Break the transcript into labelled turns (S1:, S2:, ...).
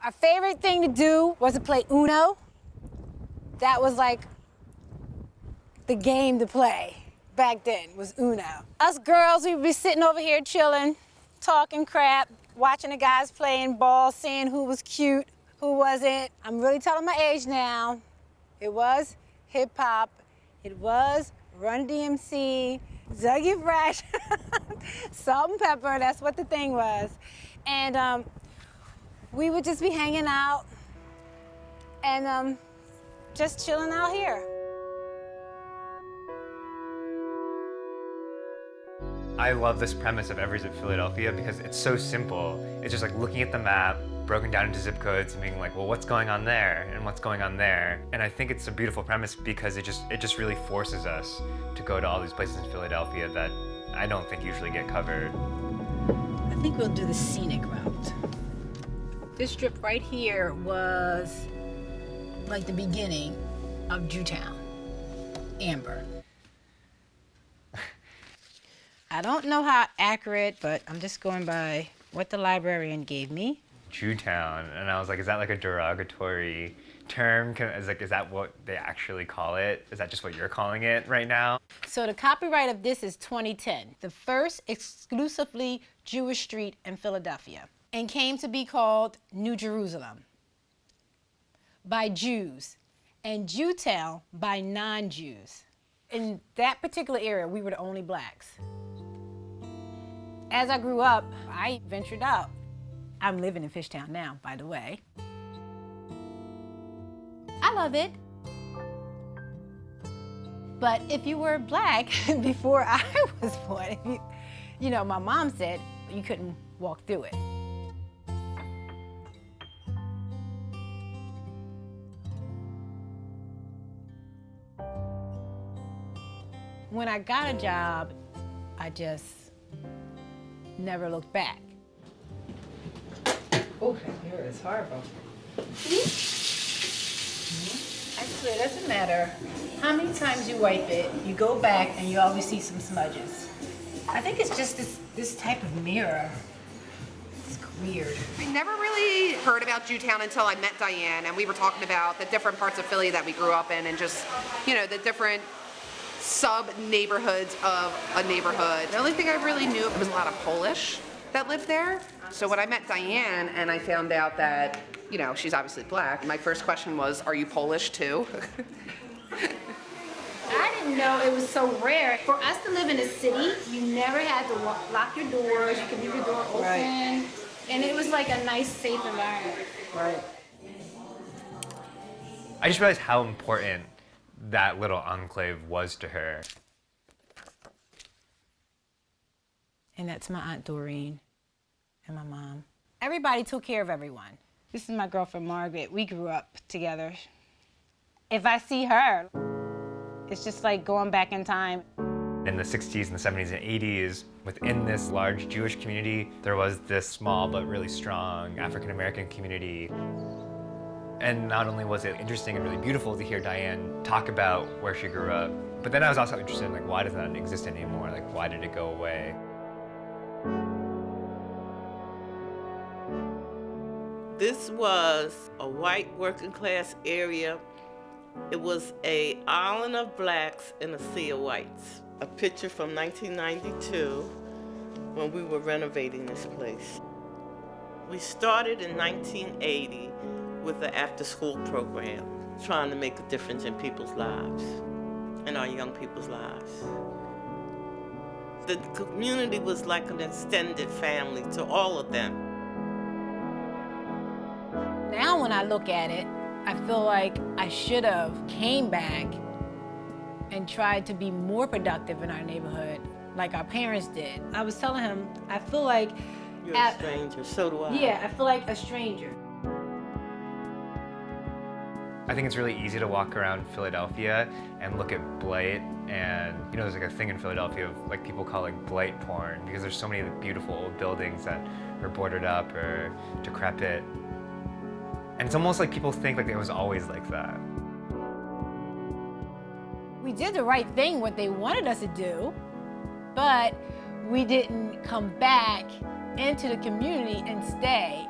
S1: Our favorite thing to do was to play Uno. That was like the game to play back then, was Uno. Us girls, we'd be sitting over here chilling, talking crap, watching the guys playing ball, seeing who was cute, who wasn't. I'm really telling my age now. It was hip hop. It was Run DMC, Dougie Fresh, Salt and Pepper, that's what the thing was. And we would just be hanging out and just chilling out here.
S2: I love this premise of Ever Zip Philadelphia because it's so simple. It's just like looking at the map, broken down into zip codes and being like, well, what's going on there and what's going on there? And I think it's a beautiful premise because it just really forces us to go to all these places in Philadelphia that I don't think usually get covered.
S1: I think we'll do the scenic route. This strip right here was like the beginning of Jewtown, Amber. I don't know how accurate, but I'm just going by what the librarian gave me.
S2: Jewtown, and I was like, is that like a derogatory term? Is that what they actually call it? Is that just what you're calling it right now?
S1: So the copyright of this is 2010, the first exclusively Jewish street in Philadelphia, and came to be called New Jerusalem by Jews and Jewtown by non-Jews. In that particular area, we were the only blacks. As I grew up, I ventured out. I'm living in Fishtown now, by the way. I love it. But if you were black before I was born, you know, my mom said you couldn't walk through it. When I got a job, I just never looked back.
S3: Oh, that hair is horrible.
S1: I swear, it doesn't matter how many times you wipe it, you go back and you always see some smudges. I think it's just this type of mirror. It's weird.
S4: I never really heard about Jewtown until I met Diane, and we were talking about the different parts of Philly that we grew up in and just, you know, the different sub-neighborhoods of a neighborhood. The only thing I really knew was a lot of Polish that lived there. So when I met Diane and I found out that, you know, she's obviously black, my first question was, are you Polish too?
S1: I didn't know it was so rare. For us to live in a city, you never had to lock your doors, you could leave your door open. Right. And it was like a nice, safe environment.
S3: Right.
S2: I just realized how important that little enclave was to her.
S1: And that's my Aunt Doreen and my mom. Everybody took care of everyone. This is my girlfriend, Margaret. We grew up together. If I see her, it's just like going back in time.
S2: In the 60s and the 70s and 80s, within this large Jewish community, there was this small but really strong African-American community. And not only was it interesting and really beautiful to hear Diane talk about where she grew up, but then I was also interested in, like, why doesn't that exist anymore? Like, why did it go away?
S5: This was a white working class area. It was an island of blacks in a sea of whites. A picture from 1992 when we were renovating this place. We started in 1980 with the after-school program, trying to make a difference in people's lives, in our young people's lives. The community was like an extended family to all of them.
S1: Now when I look at it, I feel like I should have came back and tried to be more productive in our neighborhood like our parents did. I was telling him, I feel like...
S5: You're a stranger, so do I.
S1: Yeah, I feel like a stranger.
S2: I think it's really easy to walk around Philadelphia and look at blight, and you know, there's like a thing in Philadelphia of like people call like blight porn because there's so many beautiful old buildings that are boarded up or decrepit. And it's almost like people think like it was always like that.
S1: We did the right thing, what they wanted us to do, but we didn't come back into the community and stay.